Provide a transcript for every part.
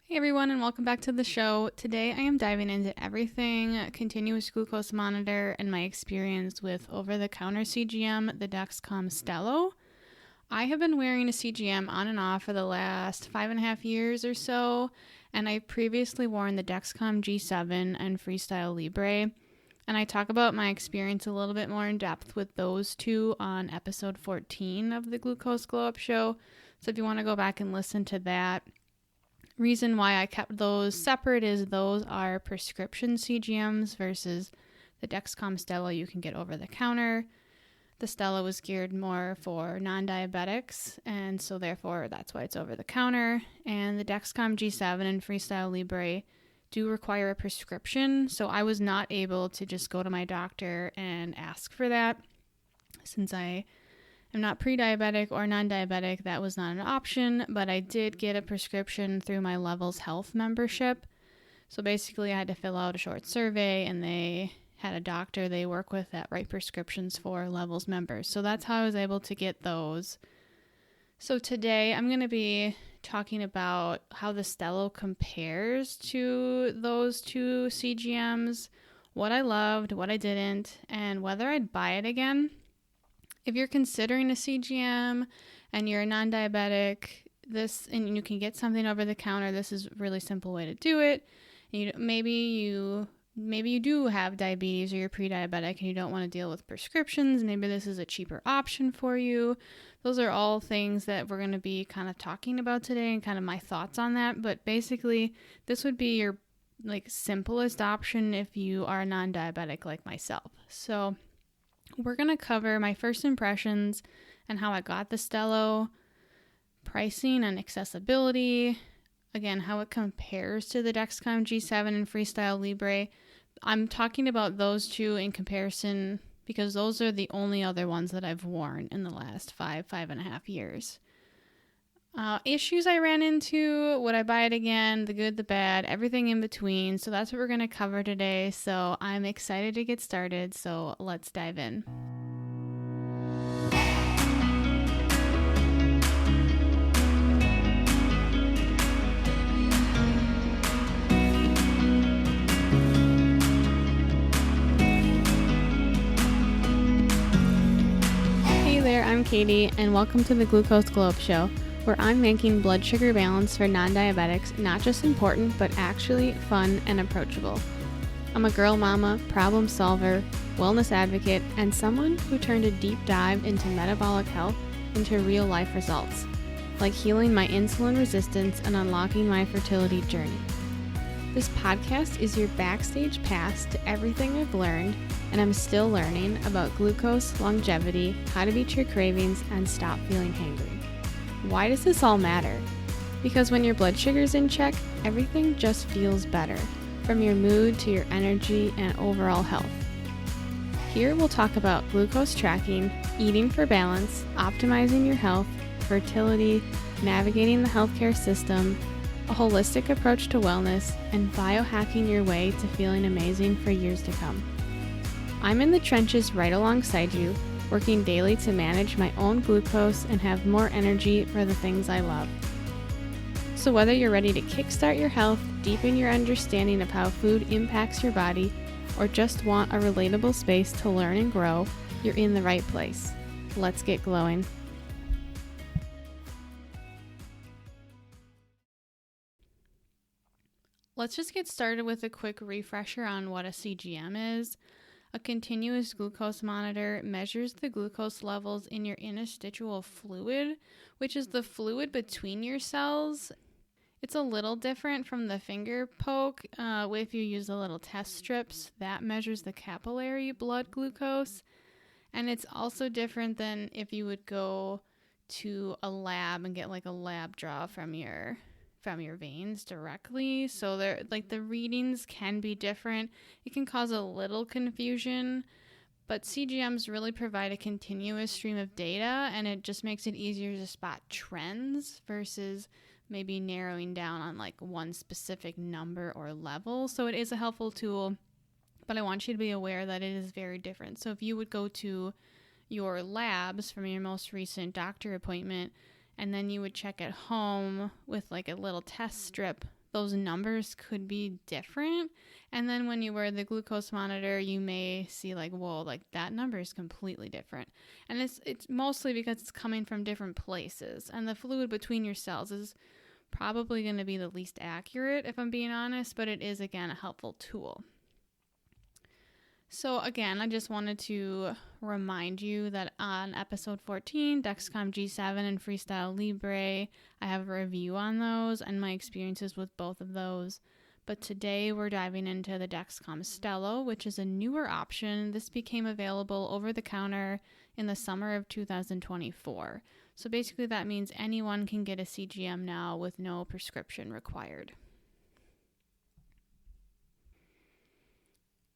Hey everyone, and welcome back to the show. Today I am diving into everything continuous glucose monitor and my experience with over-the-counter CGM, the Dexcom Stelo. I have been wearing a CGM on and off for the last 5.5 years or so, and I've previously worn the Dexcom G7 and Freestyle Libre, and I talk about my experience a little bit more in depth with those two on episode 14 of the Glucose Glow Up Show, so if you want to go back and listen to that. Reason why I kept those separate is those are prescription CGMs versus the Dexcom Stelo you can get over the counter. The Stelo was geared more for non-diabetics, and so therefore that's why it's over the counter. And the Dexcom G7 and Freestyle Libre do require a prescription, so I was not able to just go to my doctor and ask for that. Since I am not pre-diabetic or non-diabetic, that was not an option, but I did get a prescription through my Levels Health membership. So basically I had to fill out a short survey, and they had a doctor they work with that write prescriptions for Levels members. So that's how I was able to get those. So today I'm going to be talking about how the Stelo compares to those two CGMs, what I loved, what I didn't, and whether I'd buy it again. If you're considering a CGM and you're a non-diabetic, and you can get something over the counter, this is a really simple way to do it. Maybe you do have diabetes or you're pre-diabetic and you don't want to deal with prescriptions. Maybe this is a cheaper option for you. Those are all things that we're going to be kind of talking about today and kind of my thoughts on that. But basically, this would be your simplest option if you are non-diabetic like myself. So we're going to cover my first impressions and how I got the Stelo, pricing and accessibility, again, how it compares to the Dexcom G7 and Freestyle Libre. I'm talking about those two in comparison because those are the only other ones that I've worn in the last 5.5 years. Issues I ran into, would I buy it again, the good, the bad, everything in between. So that's what we're going to cover today. So I'm excited to get started. So let's dive in. Hey there, I'm Katie, and welcome to the Glucose Glow Up Show, where I'm making blood sugar balance for non-diabetics not just important, but actually fun and approachable. I'm a girl mama, problem solver, wellness advocate, and someone who turned a deep dive into metabolic health into real life results, like healing my insulin resistance and unlocking my fertility journey. This podcast is your backstage pass to everything I've learned, and I'm still learning about glucose, longevity, how to beat your cravings, and stop feeling hangry. Why does this all matter? Because when your blood sugar's in check, everything just feels better, from your mood to your energy and overall health. Here we'll talk about glucose tracking, eating for balance, optimizing your health, fertility, navigating the healthcare system, a holistic approach to wellness, and biohacking your way to feeling amazing for years to come. I'm in the trenches right alongside you, working daily to manage my own glucose and have more energy for the things I love. So whether you're ready to kickstart your health, deepen your understanding of how food impacts your body, or just want a relatable space to learn and grow, you're in the right place. Let's get glowing. Let's just get started with a quick refresher on what a CGM is. A continuous glucose monitor measures the glucose levels in your interstitial fluid, which is the fluid between your cells. It's a little different from the finger poke. If you use the little test strips, that measures the capillary blood glucose. And it's also different than if you would go to a lab and get a lab draw from your veins directly. So the readings can be different. It can cause a little confusion, but CGMs really provide a continuous stream of data, and it just makes it easier to spot trends versus maybe narrowing down on one specific number or level. So it is a helpful tool, but I want you to be aware that it is very different. So if you would go to your labs from your most recent doctor appointment, and then you would check at home with a little test strip, those numbers could be different. And then when you wear the glucose monitor, you may see like, whoa, like that number is completely different. And it's mostly because it's coming from different places. And the fluid between your cells is probably going to be the least accurate, if I'm being honest, but it is, again, a helpful tool. So again, I just wanted to remind you that on episode 14, Dexcom G7 and Freestyle Libre, I have a review on those and my experiences with both of those. But today we're diving into the Dexcom Stelo, which is a newer option. This became available over the counter in the summer of 2024. So basically that means anyone can get a CGM now with no prescription required.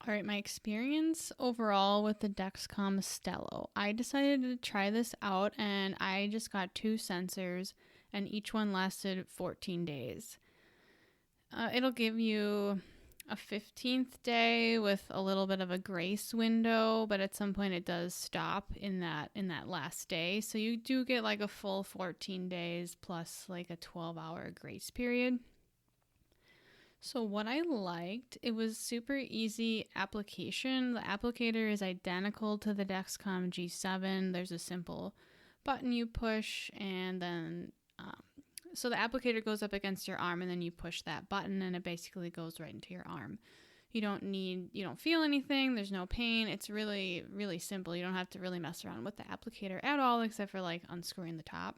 All right, my experience overall with the Dexcom Stelo. I decided to try this out and I just got 2 sensors and each one lasted 14 days. It'll give you a 15th day with a little bit of a grace window, but at some point it does stop in that last day. So you do get like a full 14 days plus like a 12-hour grace period. So what I liked, it was super easy application. The applicator is identical to the Dexcom G7. There's a simple button you push and then so the applicator goes up against your arm and then you push that button and it basically goes right into your arm. You don't feel anything. There's no pain. It's really, really simple. You don't have to really mess around with the applicator at all except for like unscrewing the top.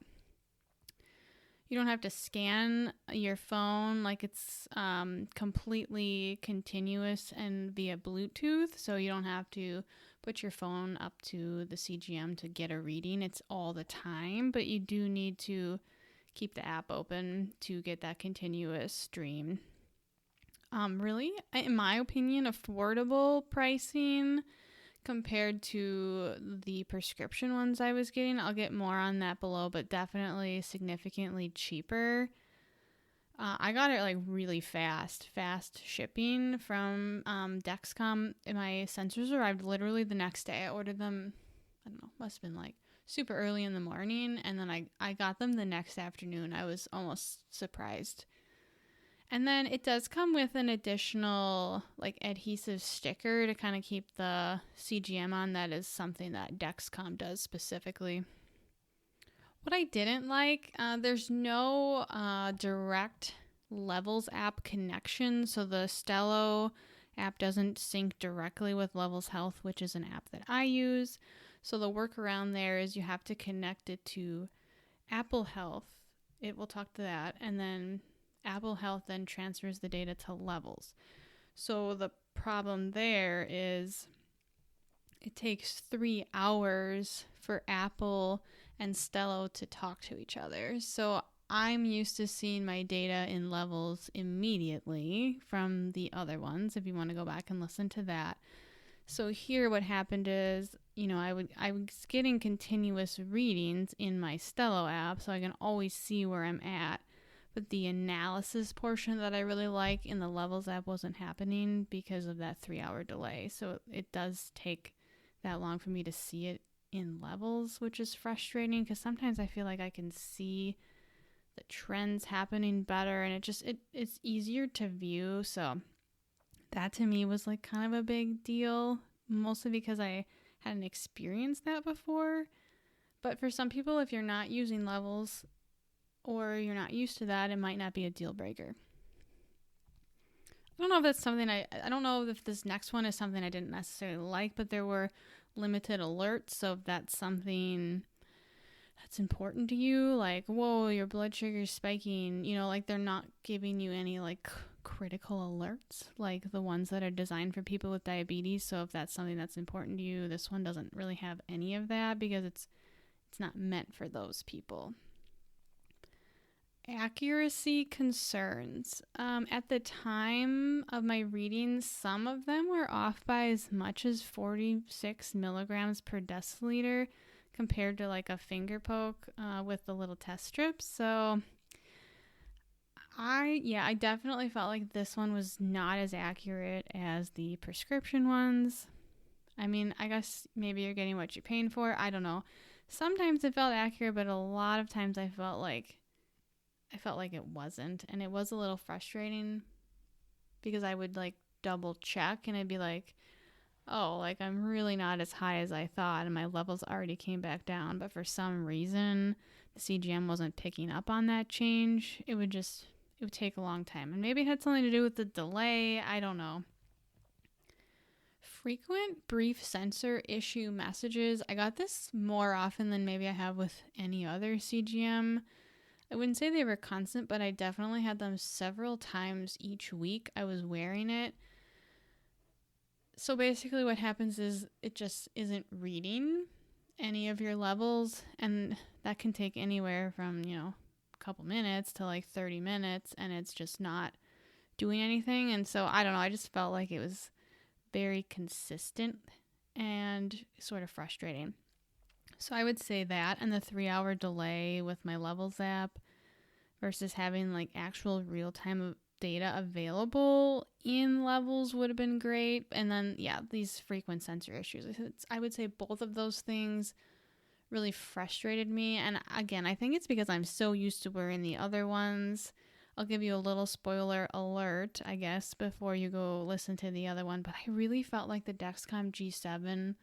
You don't have to scan your phone, like it's completely continuous and via Bluetooth, so you don't have to put your phone up to the CGM to get a reading. It's all the time, but you do need to keep the app open to get that continuous stream. Really, in my opinion, affordable pricing compared to the prescription ones I was getting. I'll get more on that below, but definitely significantly cheaper. I got it like really fast shipping from Dexcom. My sensors arrived literally the next day. I ordered them, I don't know, must have been like super early in the morning, and then I got them the next afternoon. I was almost surprised. And then it does come with an additional like adhesive sticker to kind of keep the CGM on. That is something that Dexcom does specifically. What I didn't like, there's no direct Levels app connection. So the Stelo app doesn't sync directly with Levels Health, which is an app that I use. So the workaround there is you have to connect it to Apple Health. It will talk to that. And then Apple Health then transfers the data to Levels. So the problem there is it takes 3 hours for Apple and Stelo to talk to each other. So I'm used to seeing my data in Levels immediately from the other ones, if you want to go back and listen to that. So here what happened is, I was getting continuous readings in my Stelo app, so I can always see where I'm at. But the analysis portion that I really like in the Levels app wasn't happening because of that 3-hour delay. So it does take that long for me to see it in Levels, which is frustrating because sometimes I feel like I can see the trends happening better and it's easier to view. So that to me was like kind of a big deal, mostly because I hadn't experienced that before. But for some people, if you're not using Levels or you're not used to that, it might not be a deal breaker. I don't know if that's something I don't know if this next one is something I didn't necessarily like, but there were limited alerts. So if that's something that's important to you, like, whoa, your blood sugar's spiking, like they're not giving you any like critical alerts, like the ones that are designed for people with diabetes. So if that's something that's important to you, this one doesn't really have any of that because it's not meant for those people. Accuracy concerns. At the time of my readings, some of them were off by as much as 46 milligrams per deciliter compared to like a finger poke with the little test strips. So I definitely felt like this one was not as accurate as the prescription ones. I mean, I guess maybe you're getting what you're paying for. I don't know. Sometimes it felt accurate, but a lot of times I felt like I felt like it wasn't. And it was a little frustrating because I would like double check and I'd be like, oh, like I'm really not as high as I thought and my levels already came back down. But for some reason, the CGM wasn't picking up on that change. It would take a long time. And maybe it had something to do with the delay. I don't know. Frequent brief sensor issue messages. I got this more often than maybe I have with any other CGM. I wouldn't say they were constant, but I definitely had them several times each week I was wearing it. So basically what happens is it just isn't reading any of your levels, and that can take anywhere from, a couple minutes to like 30 minutes, and it's just not doing anything. And so I don't know, I just felt like it was very consistent and sort of frustrating. So I would say that, and the 3-hour delay with my levels app versus having like actual real-time data available in levels would have been great. And then, these frequent sensor issues. I would say both of those things really frustrated me. And again, I think it's because I'm so used to wearing the other ones. I'll give you a little spoiler alert, I guess, before you go listen to the other one. But I really felt like the Dexcom G7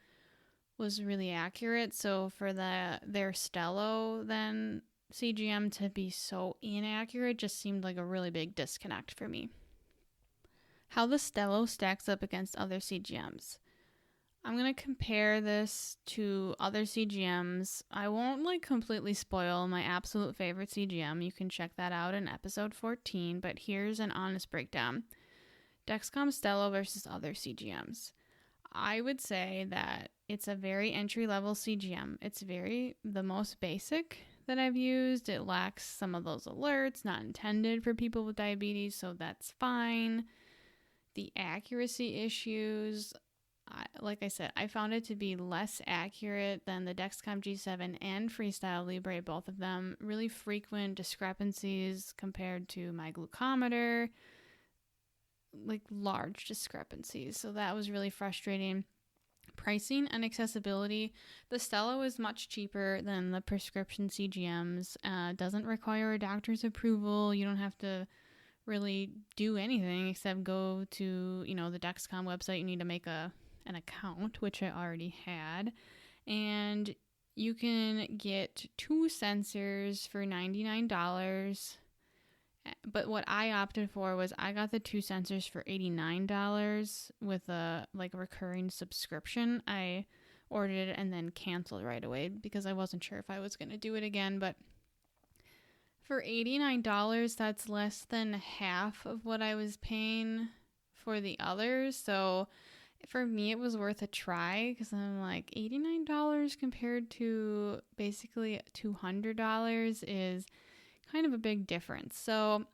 was really accurate. So for their Stelo, then CGM to be so inaccurate just seemed like a really big disconnect for me. How the Stelo stacks up against other CGMs. I'm going to compare this to other CGMs. I won't completely spoil my absolute favorite CGM. You can check that out in episode 14, but here's an honest breakdown. Dexcom Stelo versus other CGMs. I would say that it's a very entry-level CGM. It's the most basic that I've used. It lacks some of those alerts, not intended for people with diabetes, so that's fine. The accuracy issues, like I said, I found it to be less accurate than the Dexcom G7 and Freestyle Libre, both of them. Really frequent discrepancies compared to my glucometer, large discrepancies. So that was really frustrating. Pricing and accessibility. The Stelo is much cheaper than the prescription CGMs. Doesn't require a doctor's approval. You don't have to really do anything except go to, the Dexcom website. You need to make an account, which I already had. And you can get 2 sensors for $99. But what I opted for was I got the 2 sensors for $89 with a recurring subscription. I ordered it and then canceled right away because I wasn't sure if I was going to do it again. But for $89, that's less than half of what I was paying for the others. So for me, it was worth a try because I'm like, $89 compared to basically $200 is kind of a big difference. So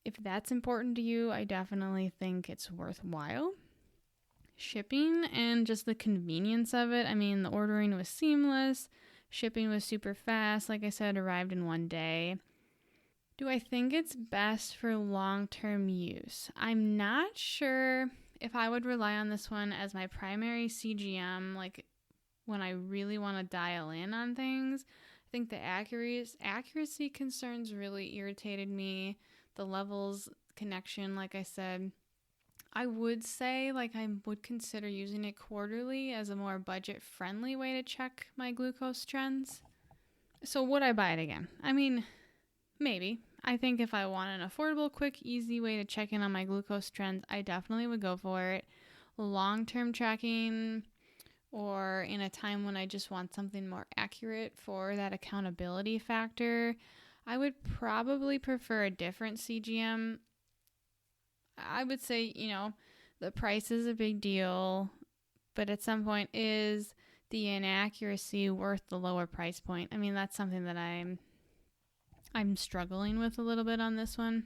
if that's important to you, I definitely think it's worthwhile. Shipping and just the convenience of it. I mean, the ordering was seamless. Shipping was super fast. Like I said, arrived in 1 day. Do I think it's best for long-term use? I'm not sure if I would rely on this one as my primary CGM, when I really want to dial in on things. I think the accuracy concerns really irritated me. The levels connection, like I said, I would say I would consider using it quarterly as a more budget-friendly way to check my glucose trends. So would I buy it again? I mean, maybe. I think if I want an affordable, quick, easy way to check in on my glucose trends, I definitely would go for it. Long-term tracking, or in a time when I just want something more accurate for that accountability factor, I would probably prefer a different CGM. I would say, the price is a big deal, but at some point, is the inaccuracy worth the lower price point? I mean, that's something that I'm struggling with a little bit on this one.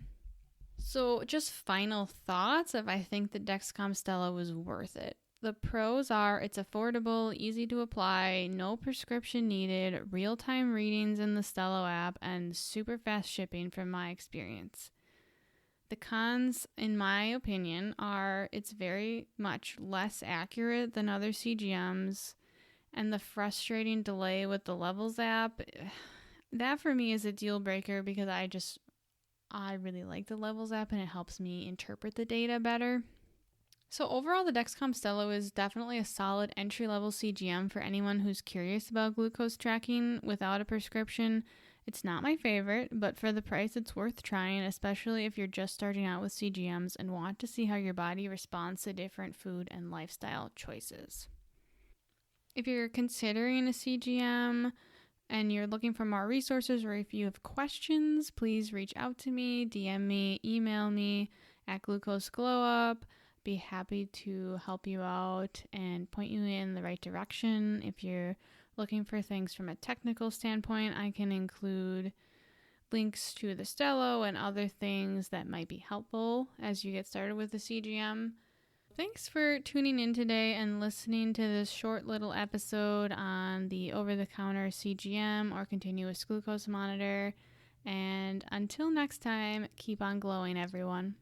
So just final thoughts if I think the Dexcom Stelo was worth it. The pros are it's affordable, easy to apply, no prescription needed, real-time readings in the Stelo app, and super fast shipping from my experience. The cons, in my opinion, are it's very much less accurate than other CGMs, and the frustrating delay with the Levels app. That for me is a deal breaker because I really like the Levels app and it helps me interpret the data better. So overall, the Dexcom Stelo is definitely a solid entry-level CGM for anyone who's curious about glucose tracking without a prescription. It's not my favorite, but for the price, it's worth trying, especially if you're just starting out with CGMs and want to see how your body responds to different food and lifestyle choices. If you're considering a CGM and you're looking for more resources, or if you have questions, please reach out to me, DM me, email me at Glucose Glow Up. Be happy to help you out and point you in the right direction. If you're looking for things from a technical standpoint, I can include links to the Stelo and other things that might be helpful as you get started with the CGM. Thanks for tuning in today and listening to this short little episode on the over-the-counter CGM or continuous glucose monitor. And until next time, keep on glowing, everyone.